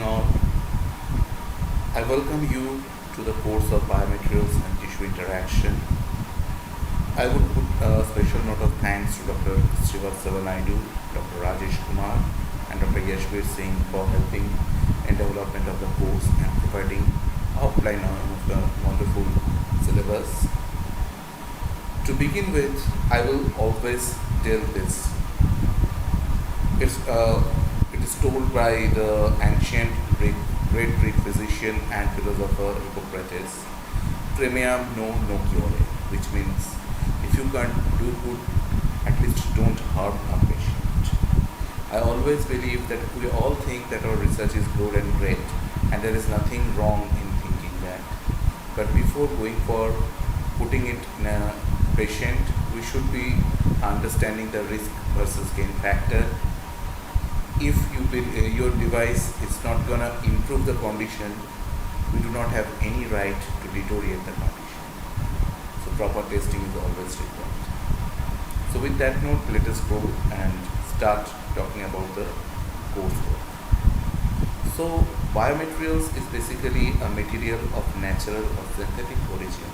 all. I welcome you to the course of Biomaterials and Tissue Interaction. I would put a special note of thanks to Dr. Srivastava Naidu, Dr. Rajesh Kumar, and Dr. Yashvir Singh for helping in development of the course and providing outline of the wonderful syllabus. To begin with, I will always tell this. It is told by the ancient great Greek physician and philosopher Hippocrates, "Premiam no cure," which means if you can't do good, at least don't harm a patient. I always believe that we all think that our research is good and great, and there is nothing wrong in thinking that. But before going for putting it in a patient, we should be understanding the risk versus gain factor. If your device is not going to improve the condition, we do not have any right to deteriorate the condition. So proper testing is always required. So with that note, let us go and start talking about the coursework. So biomaterials is basically a material of natural or synthetic origin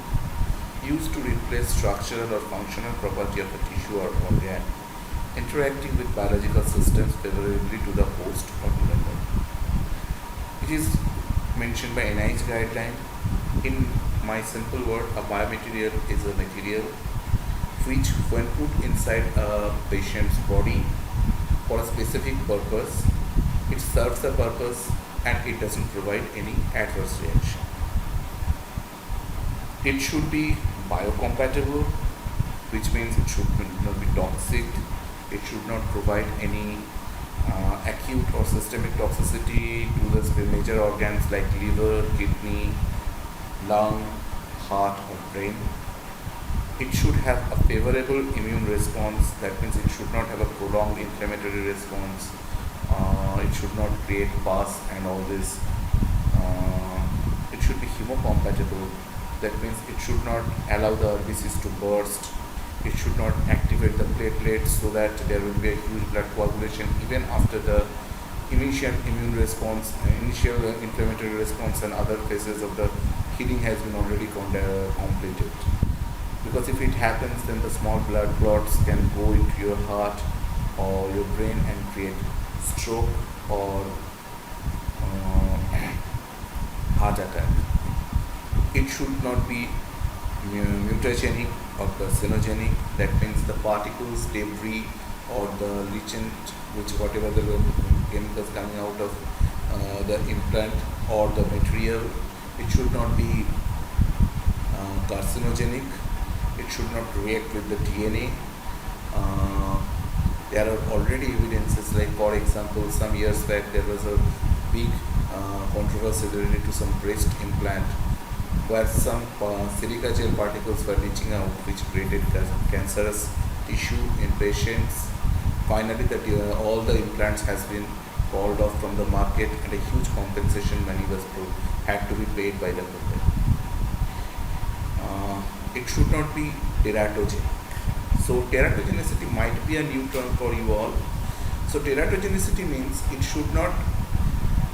used to replace structural or functional property of a tissue or organ, interacting with biological systems favorably to the host or to the body. It is mentioned by NIH guideline. In my simple word, a biomaterial is a material which, when put inside a patient's body for a specific purpose, it serves the purpose and it doesn't provide any adverse reaction. It should be biocompatible, which means it should not be toxic. It should not provide any acute or systemic toxicity to the major organs like liver, kidney, lung, heart or brain. It should have a favorable immune response. That means it should not have a prolonged inflammatory response. It should not create pus and all this. It should be hemocompatible. That means it should not allow the RBCs to burst. It should not activate the platelets so that there will be a huge blood coagulation even after the initial immune response, initial inflammatory response and other phases of the healing has been already completed. Because if it happens, then the small blood clots can go into your heart or your brain and create stroke or heart attack. It should not be mutagenic or carcinogenic. That means the particles, debris or the lichen, which whatever the chemicals coming out of the implant or the material, it should not be carcinogenic. It should not react with the DNA. There are already evidences, like for example, some years back there was a big controversy related to some breast implant where some silica gel particles were leaching out, which created cancerous tissue in patients. Finally, all the implants has been called off from the market and a huge compensation money was had to be paid by the company. It should not be teratogenic. So teratogenicity might be a new term for you all. So teratogenicity means it should not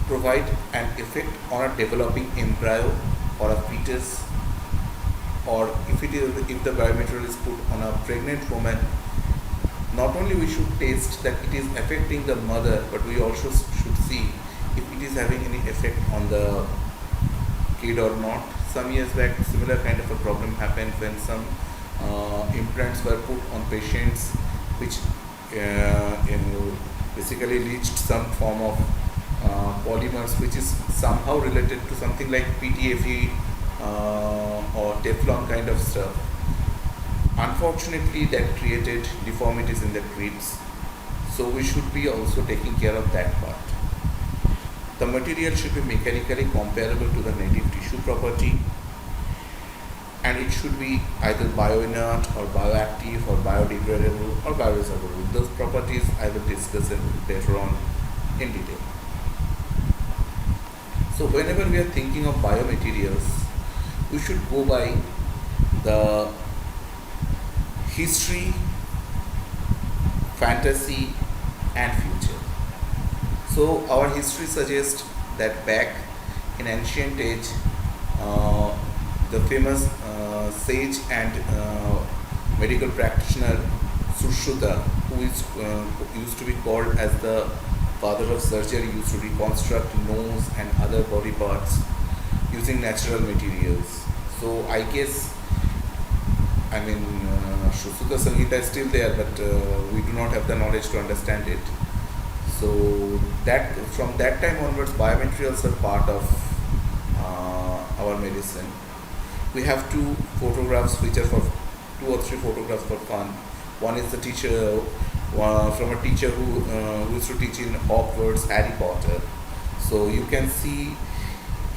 provide an effect on a developing embryo or a fetus, or if the biomaterial is put on a pregnant woman, not only we should test that it is affecting the mother, but we also should see if it is having any effect on the kid or not. Some years back, similar kind of a problem happened when some implants were put on patients, which basically leached some form of polymers, which is somehow related to something like PTFE or Teflon kind of stuff. Unfortunately, that created deformities in the ribs. So we should be also taking care of that part. The material should be mechanically comparable to the native tissue property, and it should be either bioinert or bioactive or biodegradable or bioresorbable. Those properties I will discuss later on in detail. So whenever we are thinking of biomaterials, we should go by the history, fantasy and future. So our history suggests that back in ancient age, uh, the famous sage and medical practitioner Sushruta, who used to be called as the father of surgery, used to reconstruct nose and other body parts using natural materials. So I guess, I mean, Shruta Sangeeta is still there, but we do not have the knowledge to understand it. So that from that time onwards, biomaterials are part of our medicine. We have two photographs which are for two or three photographs for fun. One is the teacher from a teacher who used to teach in Hogwarts Harry Potter. So you can see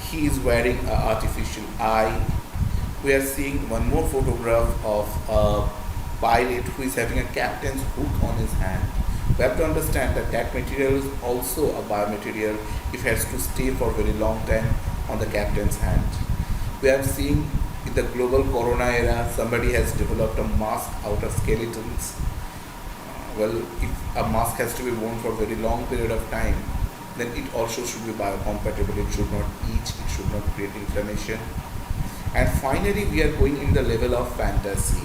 he is wearing an artificial eye. We are seeing one more photograph of a pilot who is having a captain's hook on his hand. We have to understand that that material is also a biomaterial if it has to stay for a very long time on the captain's hand. We are seeing in the global corona era, somebody has developed a mask out of skeletons. Well, if a mask has to be worn for a very long period of time, then it also should be biocompatible. It should not itch, it should not create inflammation. And finally, we are going in the level of fantasy.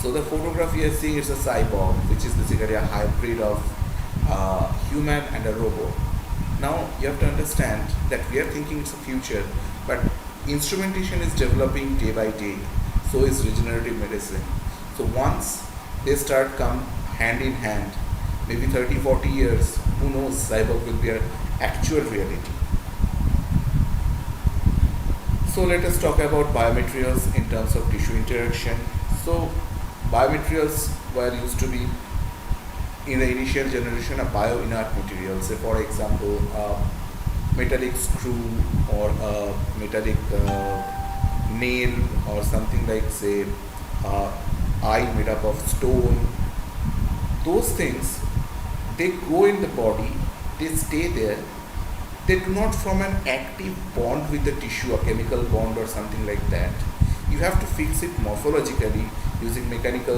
So the photograph we are seeing is a cyborg, which is basically a hybrid of human and a robot. Now you have to understand that we are thinking it's a future, but instrumentation is developing day by day. So is regenerative medicine. So once they start come hand in hand, maybe 30, 40 years, who knows, cyborg will be an actual reality. So let us talk about biomaterials in terms of tissue interaction. So biomaterials were used to be in the initial generation of bio-inert materials. Say for example, a metallic screw or a metallic nail or something like say eye made up of stone. Those things, they go in the body, they stay there, they do not form an active bond with the tissue, a chemical bond or something like that. You have to fix it morphologically using mechanical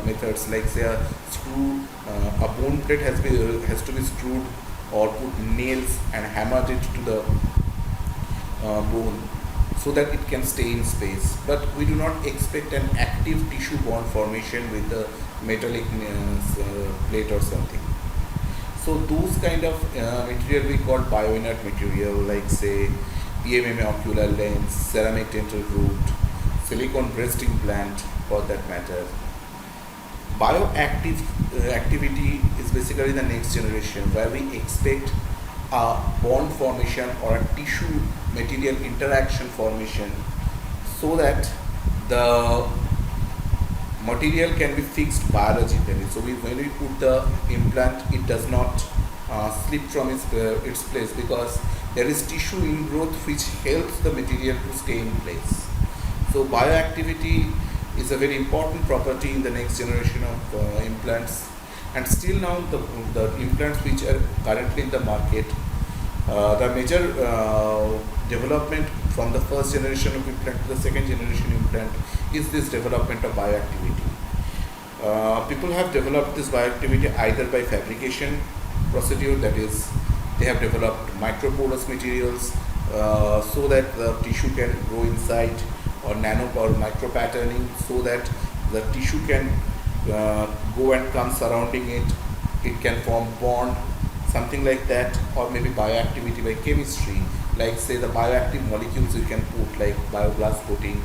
methods like say a screw, a bone plate has to be screwed or put nails and hammered it to the bone so that it can stay in space. But we do not expect an active tissue bond formation with the metallic plate or something. So those kind of material we call bio-inert material like say PMMA ocular lens, ceramic dental root, silicone breast implant for that matter. Bioactive activity is basically the next generation where we expect a bond formation or a tissue material interaction formation so that the material can be fixed biologically. So when we put the implant, it does not slip from its place because there is tissue ingrowth which helps the material to stay in place. So bioactivity is a very important property in the next generation of implants. And still now the implants which are currently in the market, the major development from the first generation of implant to the second generation implant is this development of bioactivity. People have developed this bioactivity either by fabrication procedure, that is, they have developed microporous materials so that the tissue can grow inside, or nano or micro patterning so that the tissue can go and come surrounding it. It can form bond, something like that, or maybe bioactivity by chemistry, like say the bioactive molecules you can put like bioglass coating,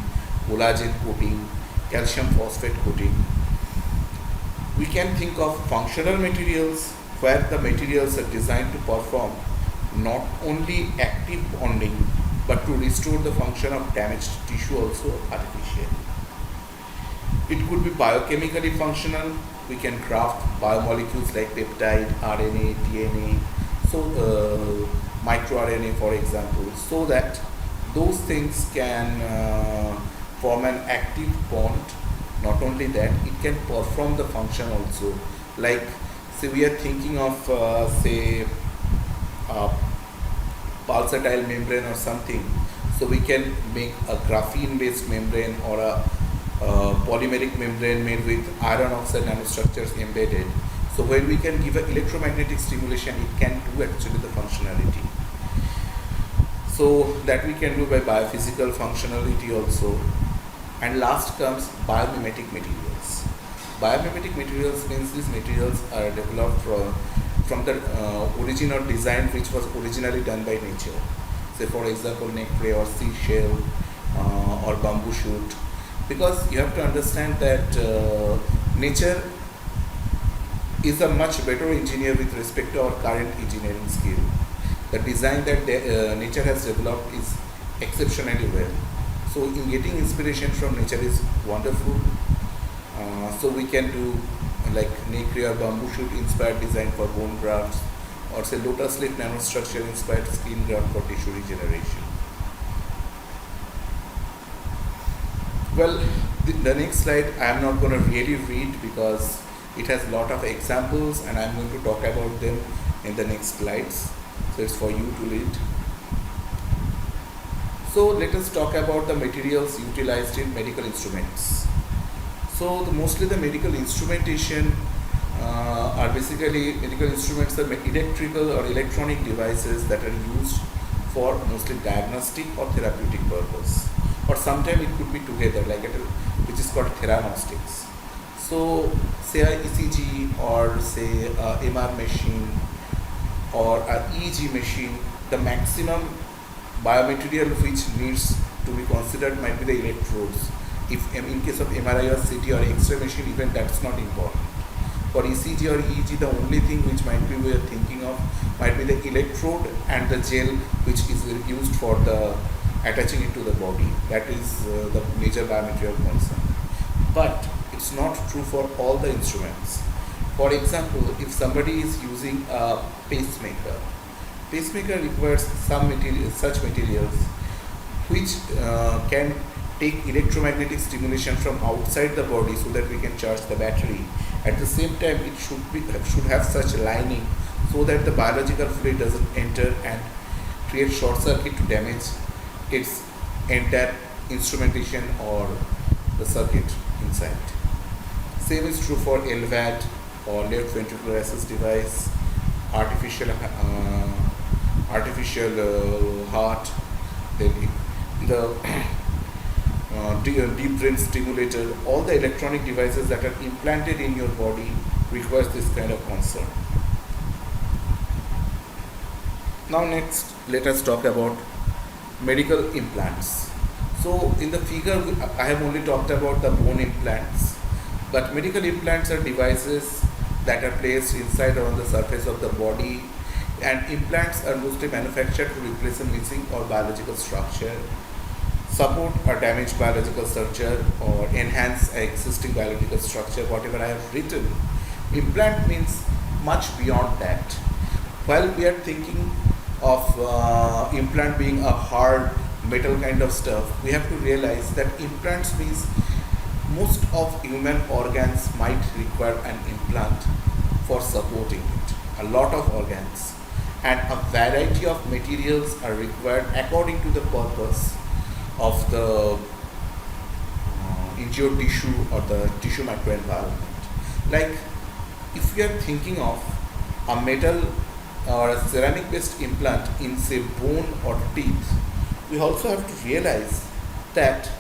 collagen coating, calcium phosphate coating. We can think of functional materials where the materials are designed to perform not only active bonding but to restore the function of damaged tissue also artificially. It could be biochemically functional. We can craft biomolecules like peptide, RNA, DNA, so microRNA for example, so that those things can form an active bond. Not only that, it can perform the function also. Like say we are thinking of say pulsatile membrane or something, so we can make a graphene based membrane or a polymeric membrane made with iron oxide nanostructures embedded. So when we can give an electromagnetic stimulation, it can do actually the functionality. So that we can do by biophysical functionality also. And last comes biomimetic materials. Biomimetic materials means these materials are developed from the origin or design which was originally done by nature. Say for example nacre or seashell or bamboo shoot. Because you have to understand that nature is a much better engineer with respect to our current engineering skill. The design that nature has developed is exceptionally well. So in getting inspiration from nature is wonderful. So we can do like nacre or bamboo shoot inspired design for bone grafts, or say lotus leaf nanostructure inspired skin graft for tissue regeneration. Well, the next slide I am not going to really read because it has a lot of examples and I am going to talk about them in the next slides. So it's for you to read. So let us talk about the materials utilized in medical instruments. So mostly the medical instrumentation are basically medical instruments are electrical or electronic devices that are used for mostly diagnostic or therapeutic purpose, or sometimes it could be together like which is called theranostics. So say a ECG or say a MR machine or a EEG machine, the maximum biomaterial which needs to be considered might be the electrodes. If in case of MRI or CT or X-ray machine, even that's not important. For ECG or EEG, the only thing which might be we are thinking of might be the electrode and the gel which is used for the attaching it to the body. That is the major biomaterial concern. But it's not true for all the instruments. For example, if somebody is using a pacemaker requires some material, such materials which can take electromagnetic stimulation from outside the body so that we can charge the battery. At the same time, it should have such lining so that the biological fluid doesn't enter and create short circuit to damage its entire instrumentation or the circuit inside. Same is true for LVAD or left ventricular assist device, artificial heart, then the deep brain stimulator. All the electronic devices that are implanted in your body requires this kind of concern. Now next, let us talk about medical implants. So in the figure, I have only talked about the bone implants, but medical implants are devices that are placed inside or on the surface of the body, and implants are mostly manufactured to replace a missing or biological structure, support a damaged biological structure, or enhance an existing biological structure, whatever I have written. Implant means much beyond that. While we are thinking of implant being a hard metal kind of stuff, we have to realize that implants means most of human organs might require an implant for supporting it. A lot of organs and a variety of materials are required according to the purpose of the injured tissue or the tissue microenvironment. Like if we are thinking of a metal or a ceramic based implant in say bone or teeth, we also have to realize that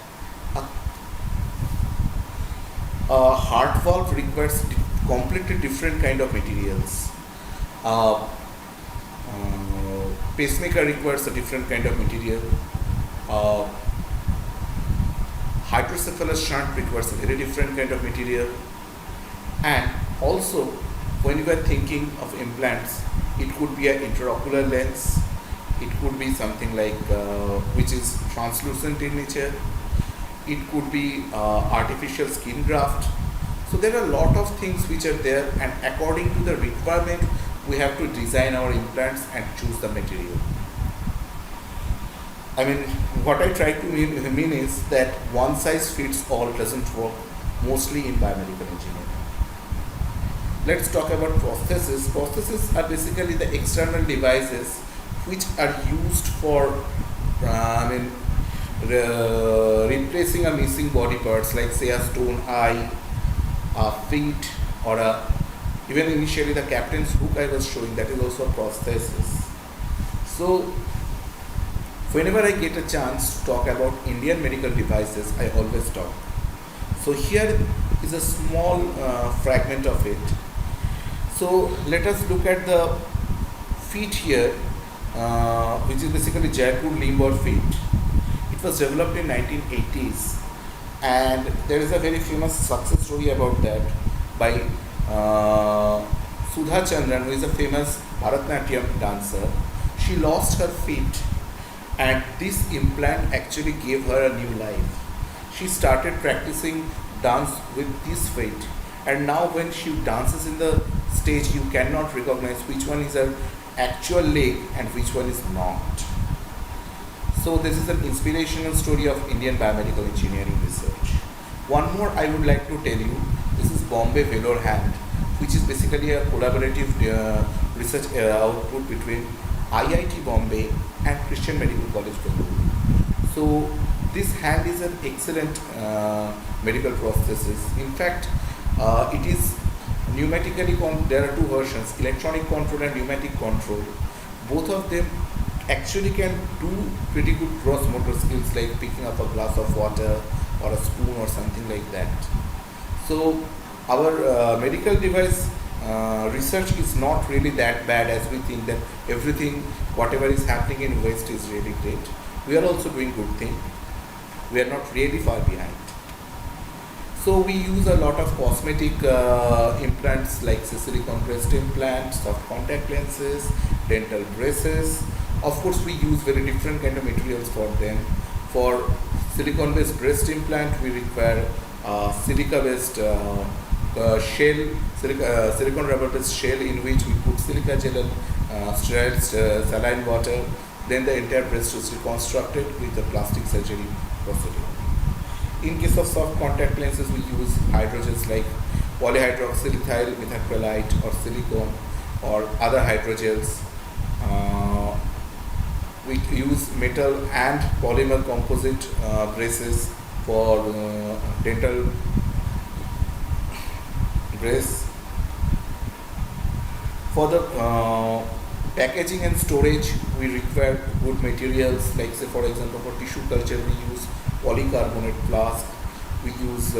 a heart valve requires completely different kind of materials. Pacemaker requires a different kind of material. Hydrocephalus shunt requires a very different kind of material. And also, when you are thinking of implants, it could be an intraocular lens. It could be something like which is translucent in nature. It could be artificial skin graft. So there are a lot of things which are there, and according to the requirement, we have to design our implants and choose the material. I mean, what I try to mean is that one size fits all doesn't work, mostly in biomedical engineering. Let's talk about prostheses. Prostheses are basically the external devices which are used for replacing a missing body parts, like say a stone eye, a feet, or even initially the captain's hook I was showing, that is also a prosthesis. So Whenever I get a chance to talk about Indian medical devices, I always talk. So here is a small fragment of it. So let us look at the feet here, which is basically Jaipur Limber feet. It was developed in 1980s, and there is a very famous success story about that by Sudha Chandran, who is a famous Bharatanatyam dancer. She lost her feet, and this implant actually gave her a new life. She started practicing dance with this feet, and now when she dances in the stage, you cannot recognize which one is her actual leg and which one is not. So this is an inspirational story of Indian biomedical engineering research. One more I would like to tell you. This is Bombay Velour Hand, which is basically a collaborative research output between IIT Bombay and Christian Medical College Bangalore. So this hand is an excellent medical prosthesis. In fact, it is pneumatically there are two versions: electronic control and pneumatic control. Both of them actually can do pretty good gross motor skills like picking up a glass of water or a spoon or something like that. So our medical device research is not really that bad as we think that everything whatever is happening in West is really great. We are also doing good thing. We are not really far behind. So we use a lot of cosmetic implants like silicone breast implants, soft contact lenses, dental braces. Of course, we use very different kind of materials for them. For silicone-based breast implant, we require silica-based shell, silicone rubber-based shell in which we put silica gel and sterile saline water. Then the entire breast is reconstructed with a plastic surgery procedure. In case of soft contact lenses, we use hydrogels like polyhydroxyethyl methacrylate or silicone or other hydrogels. We use metal and polymer composite braces for dental brace. For the packaging and storage, we require good materials like, say for example, for tissue culture we use polycarbonate flask. We use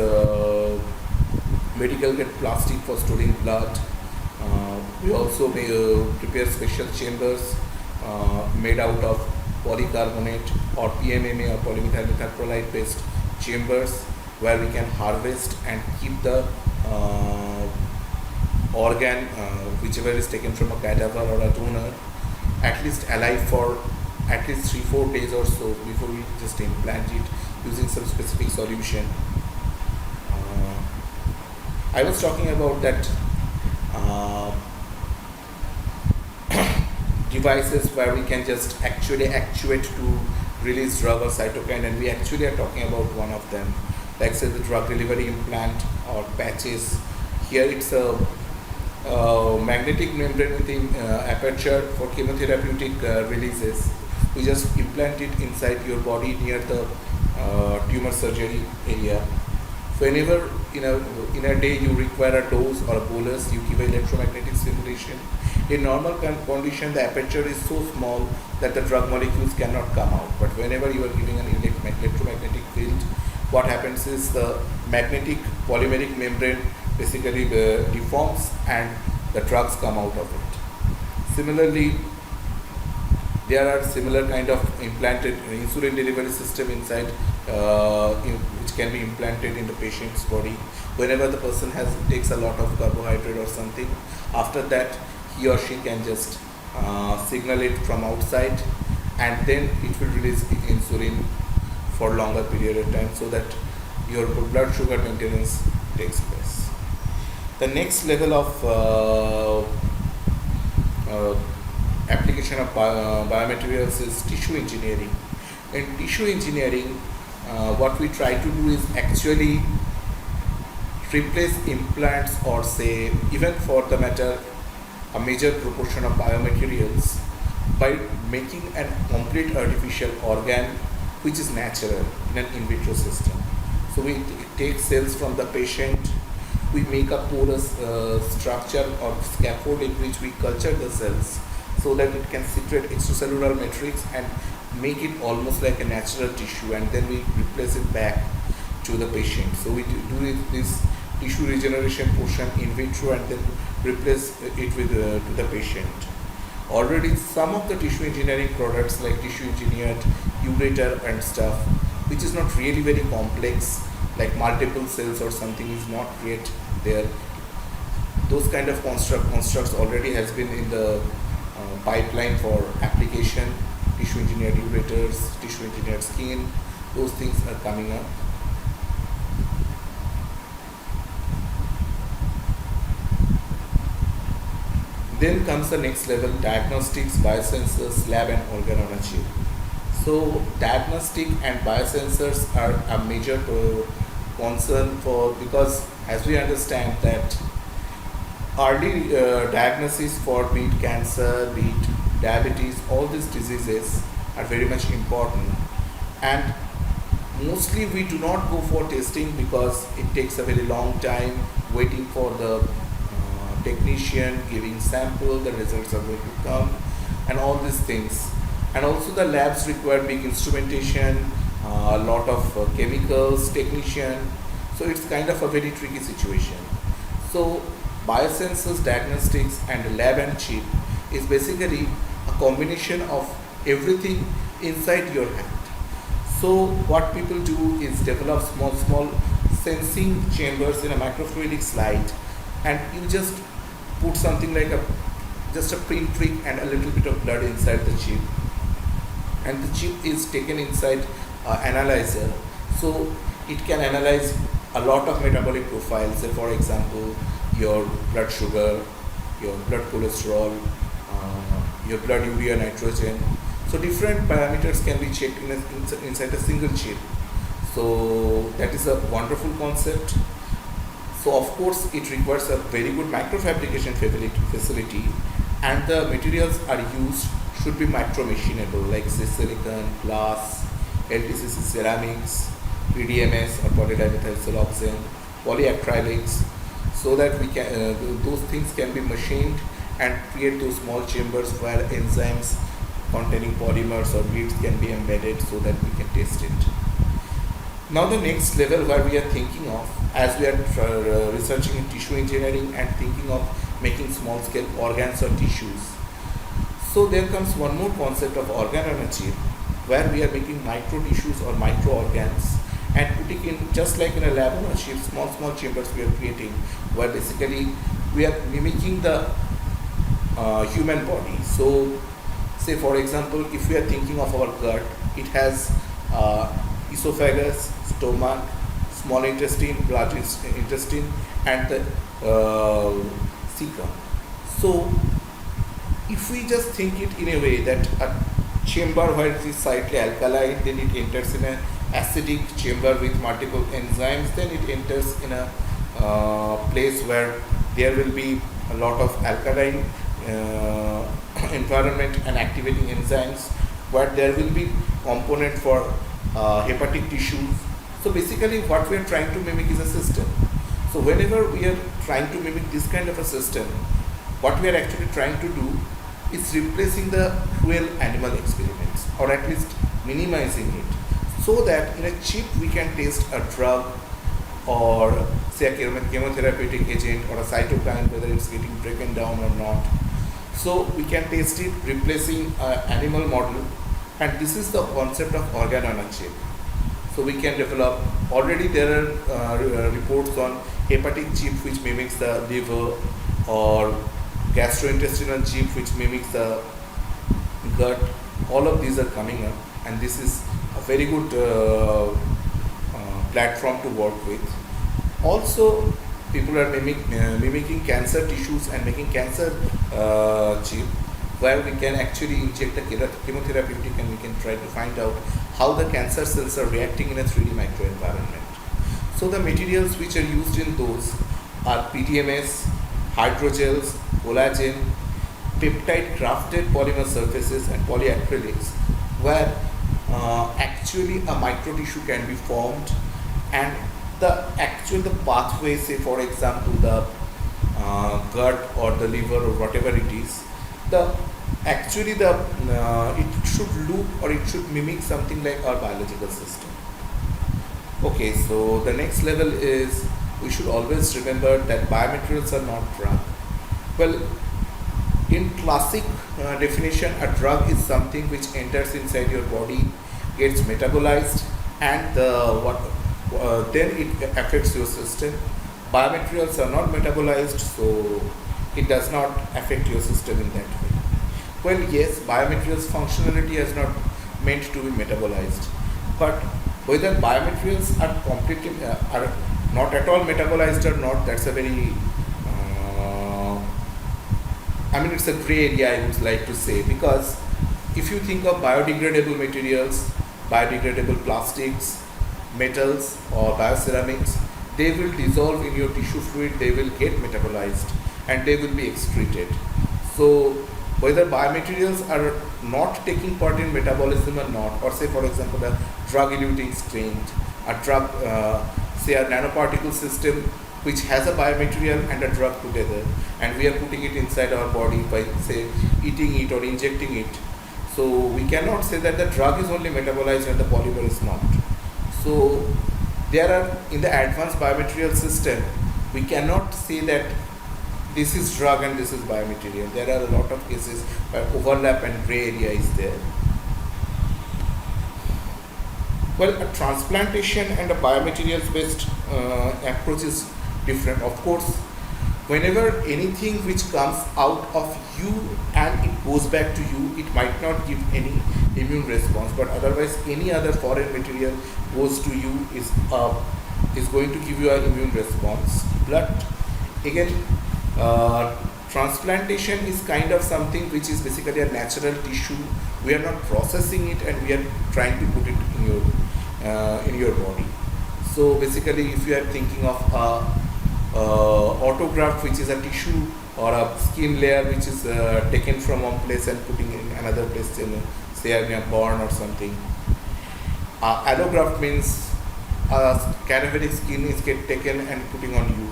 medical grade plastic for storing blood. We also prepare special chambers made out of polycarbonate or PMMA or polymethyl methacrylate based chambers where we can harvest and keep the organ whichever is taken from a cadaver or a donor at least alive for at least 3-4 days or so before we just implant it using some specific solution. I was talking about that devices where we can just actually actuate to release drug or cytokine, and we actually are talking about one of them, like say the drug delivery implant or patches. Here it's a magnetic membrane with aperture for chemotherapeutic releases. We just implant it inside your body near the tumor surgery area. Whenever in a day you require a dose or a bolus, you give electromagnetic stimulation. In normal condition, the aperture is so small that the drug molecules cannot come out. But whenever you are giving an electromagnetic field, what happens is the magnetic polymeric membrane basically deforms and the drugs come out of it. Similarly, there are similar kind of implanted insulin delivery system inside which can be implanted in the patient's body. Whenever the person takes a lot of carbohydrate or something, after that he or she can just signal it from outside, and then it will release insulin for longer period of time so that your blood sugar maintenance takes place. The next level of application of biomaterials is tissue engineering. In tissue engineering, what we try to do is actually replace implants or say even for the matter a major proportion of biomaterials by making a complete artificial organ which is natural in an in vitro system. So we take cells from the patient, we make a porous structure or scaffold in which we culture the cells so that it can secrete extracellular matrix and make it almost like a natural tissue, and then we replace it back to the patient. So we do this tissue regeneration portion in vitro and then replace it with to the patient. Already some of the tissue engineering products like tissue engineered ureter and stuff, which is not really very complex, like multiple cells or something is not yet there. Those kind of constructs already has been in the pipeline for application. Tissue engineered ureters, tissue engineered skin, those things are coming up. Then comes the next level, diagnostics, biosensors, lab and organ on a chip. So diagnostic and biosensors are a major concern for, because as we understand that early diagnosis for be it cancer, be it diabetes, all these diseases are very much important, and mostly we do not go for testing because it takes a very long time waiting for the technician giving sample, the results are going to come, and all these things. And also the labs require big instrumentation, a lot of chemicals, technician. So it's kind of a very tricky situation. So biosensors, diagnostics, and lab and chip is basically a combination of everything inside your hand. So what people do is develop small sensing chambers in a microfluidic slide, and you just put something like just a pinprick and a little bit of blood inside the chip, and the chip is taken inside analyzer, so it can analyze a lot of metabolic profiles. Say for example, your blood sugar, your blood cholesterol, your blood urea nitrogen. So different parameters can be checked inside a single chip. So that is a wonderful concept. So of course it requires a very good microfabrication facility, and the materials are used should be micro machinable, like say silicon, glass, LTCC ceramics, PDMS or polydimethylsiloxane, polyacrylics, so that we can those things can be machined and create those small chambers where enzymes containing polymers or beads can be embedded so that we can test it. Now the next level where we are thinking of, as we are researching in tissue engineering and thinking of making small scale organs or tissues. So there comes one more concept of organ on a chip, where we are making micro tissues or micro organs and putting in, just like in a lab on a chip, small chambers we are creating, where basically we are mimicking the human body. So say for example, if we are thinking of our gut, it has esophagus, stomach, small intestine, large intestine, and the cecum. So if we just think it in a way that a chamber where it is slightly alkaline, then it enters in an acidic chamber with multiple enzymes, then it enters in a place where there will be a lot of alkaline environment and activating enzymes, where there will be component for hepatic tissues. So basically what we are trying to mimic is a system. So whenever we are trying to mimic this kind of a system, what we are actually trying to do is replacing the cruel animal experiments, or at least minimizing it, so that in a chip we can test a drug, or say a chemotherapeutic agent, or a cytokine, whether it's getting broken down or not. So we can test it replacing an animal model, and this is the concept of organ on a chip. So we can develop, already there are reports on hepatic chip which mimics the liver, or gastrointestinal chip which mimics the gut. All of these are coming up, and this is a very good platform to work with. Also, people are mimicking cancer tissues and making cancer chip, where we can actually inject the chemotherapeutic, and we can try to find out how the cancer cells are reacting in a 3D microenvironment. So the materials which are used in those are PDMS, hydrogels, collagen, peptide crafted polymer surfaces, and polyacrylics, where actually a micro tissue can be formed, and the pathway, say for example the gut or the liver or whatever it is, the Actually, the it should look or it should mimic something like our biological system. Okay, so the next level is we should always remember that biomaterials are not drug. Well, in classic definition, a drug is something which enters inside your body, gets metabolized, and then it affects your system. Biomaterials are not metabolized, so it does not affect your system in that way. Well, yes, biomaterials functionality is not meant to be metabolized, but whether biomaterials are completely are not at all metabolized or not, that's a very it's a gray area, I would like to say, because if you think of biodegradable materials, biodegradable plastics, metals, or bioceramics, they will dissolve in your tissue fluid, they will get metabolized, and they will be excreted. So, whether biomaterials are not taking part in metabolism or not, or say, for example, a drug-eluting stent, a drug, say, a nanoparticle system which has a biomaterial and a drug together, and we are putting it inside our body by, say, eating it or injecting it. So we cannot say that the drug is only metabolized and the polymer is not. So there are, in the advanced biomaterial system, we cannot say that this is drug and this is biomaterial. There are a lot of cases where overlap and gray area is there. Well, a transplantation and a biomaterials based approach is different. Of course, whenever anything which comes out of you and it goes back to you, it might not give any immune response, but otherwise any other foreign material goes to you is going to give you an immune response. But again, transplantation is kind of something which is basically a natural tissue. We are not processing it and we are trying to put it in your body. So basically, if you are thinking of autograft, which is a tissue or a skin layer which is taken from one place and putting in another place, in say in a burn or something. Allograft means cadaveric skin is taken and putting on you,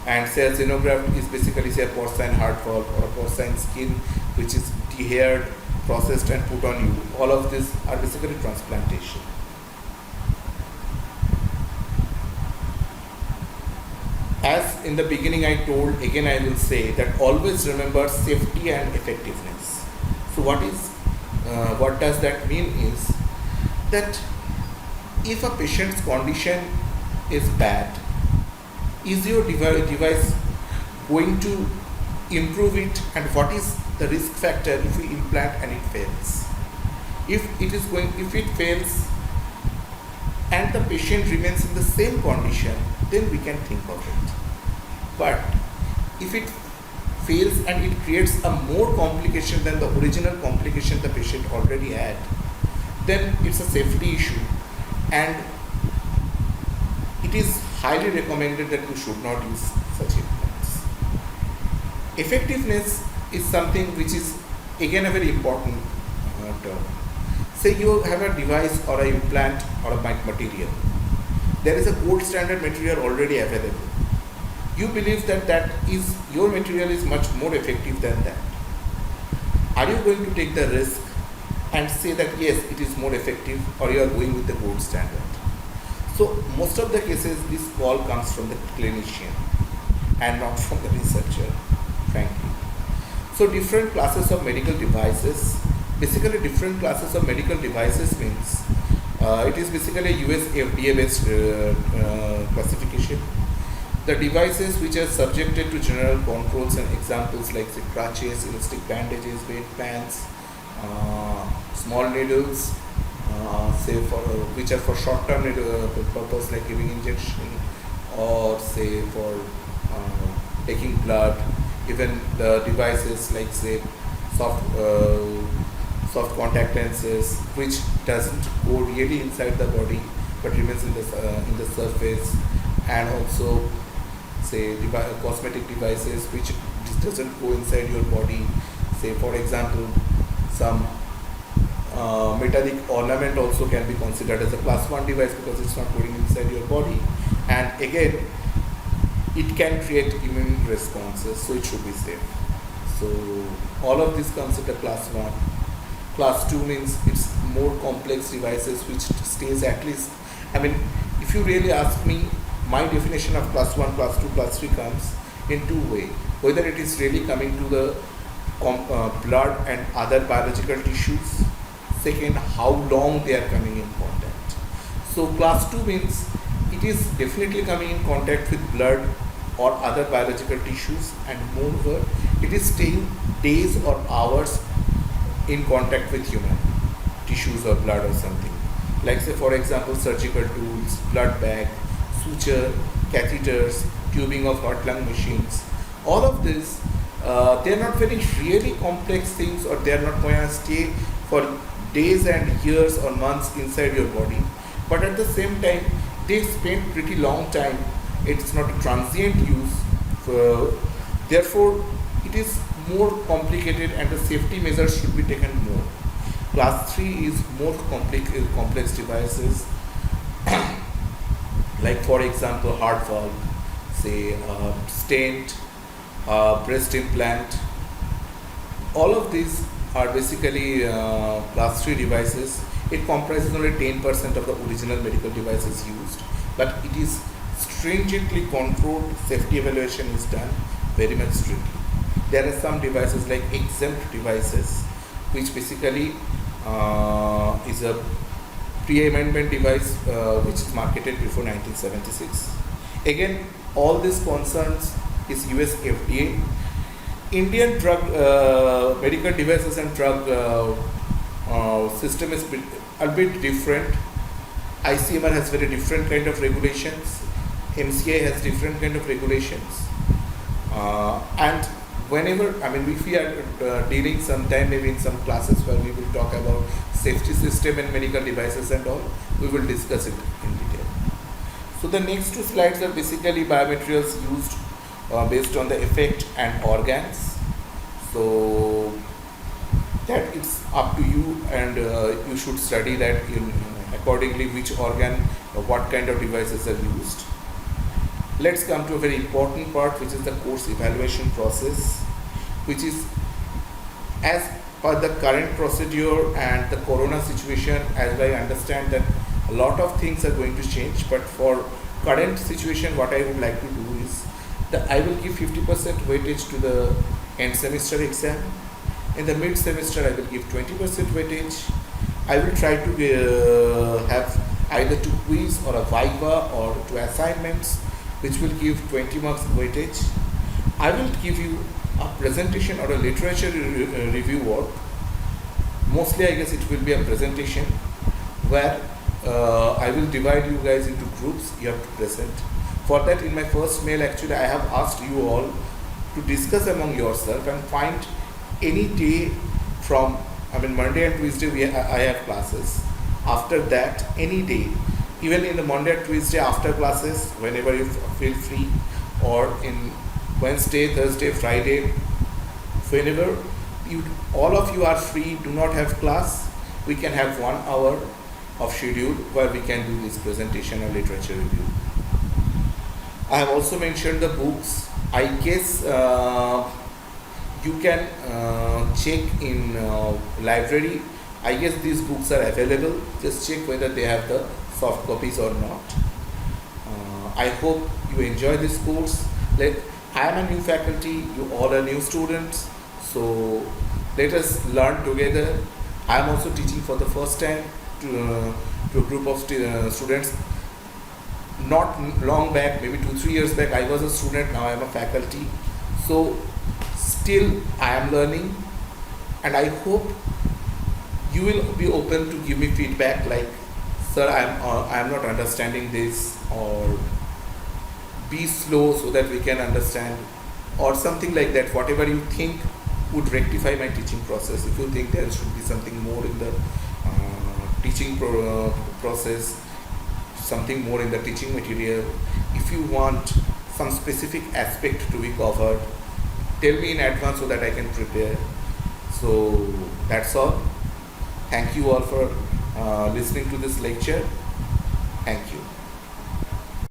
and say a xenograft is basically say a porcine heart valve or a porcine skin which is dehaired, processed and put on you. All of these are basically transplantation. As in the beginning I told, again I will say that always remember safety and effectiveness. So what does that mean is that if a patient's condition is bad, is your device going to improve it, and what is the risk factor if we implant and it fails? If it fails and the patient remains in the same condition, then we can think of it. But if it fails and it creates a more complication than the original complication the patient already had, then it's a safety issue, and it is highly recommended that you should not use such implants. Effectiveness is something which is again a very important term. Say you have a device or an implant or a material. There is a gold standard material already available. You believe that your material is much more effective than that. Are you going to take the risk and say that yes, it is more effective, or you are going with the gold standard? So most of the cases this call comes from the clinician and not from the researcher, frankly. So different classes of medical devices, basically different classes of medical devices means it is basically a US FDA based classification. The devices which are subjected to general controls and examples like say crutches, elastic bandages, weight bands, small needles, say which are for short-term purpose like giving injection, or say for taking blood. Even the devices like say soft contact lenses, which doesn't go really inside the body but remains in the surface, and also say cosmetic devices which doesn't go inside your body. Say for example, some metallic ornament also can be considered as a class 1 device because it's not going inside your body, and again it can create immune responses, so it should be safe. So all of this comes at the class 1. Class 2 means it's more complex devices which stays at least, I mean, if you really ask me, my definition of class 1, class 2, class 3 comes in two ways. Whether it is really coming to the blood and other biological tissues. Second, how long they are coming in contact. So class 2 means it is definitely coming in contact with blood or other biological tissues, and moreover, it is staying days or hours in contact with human tissues or blood or something. Like say for example surgical tools, blood bag, suture, catheters, tubing of heart lung machines. All of this, they are not very really complex things, or they are not going to stay for days and years or months inside your body. But at the same time, they spend pretty long time. It's not a transient use. Therefore, it is more complicated and the safety measures should be taken more. Class 3 is more complex devices, like for example heart valve, say stent, breast implant. All of these are basically class 3 devices. It comprises only 10% of the original medical devices used, but it is stringently controlled. Safety evaluation is done very much strictly. There are some devices like exempt devices, which basically is a pre-amendment device which is marketed before 1976. Again, all this concerns is US FDA. Indian drug medical devices and drug system is a bit different. ICMR has very different kind of regulations. MCI has different kind of regulations. And whenever, I mean, if we are dealing sometime maybe in some classes where we will talk about safety system and medical devices and all, we will discuss it in detail. So the next two slides are basically biomaterials used based on the effect and organs. So that it's up to you, and you should study that in accordingly which organ or what kind of devices are used. Let's come to a very important part, which is the course evaluation process, which is as per the current procedure and the corona situation. As I understand that a lot of things are going to change, but for current situation what I would like to do is that I will give 50% weightage to the end semester exam. In the mid semester I will give 20% weightage. I will try to have either to quiz or a viva or to assignments, which will give 20 marks weightage. I will give you a presentation or a literature review work. Mostly I guess it will be a presentation where I will divide you guys into groups. You have to present. For that, in my first mail actually I have asked you all to discuss among yourself and find any day from, I mean Monday and Tuesday I have classes. After that, any day, even in the Monday or Tuesday after classes, whenever you feel free, or in Wednesday, Thursday, Friday, whenever you, all of you are free, do not have class, we can have 1 hour of schedule where we can do this presentation or literature review. I have also mentioned the books. I guess you can check in library. I guess these books are available. Just check whether they have the soft copies or not. I hope you enjoy this course. I am a new faculty, you all are new students, so let us learn together. I am also teaching for the first time to a group of students. Not long back, maybe 2-3 years back, I was a student, now I am a faculty. So still I am learning, and I hope you will be open to give me feedback like, sir, I am not understanding this, or be slow so that we can understand, or something like that. Whatever you think would rectify my teaching process. If you think there should be something more in the teaching process, something more in the teaching material, if you want some specific aspect to be covered, tell me in advance so that I can prepare. So that's all. Thank you all for listening to this lecture. Thank you.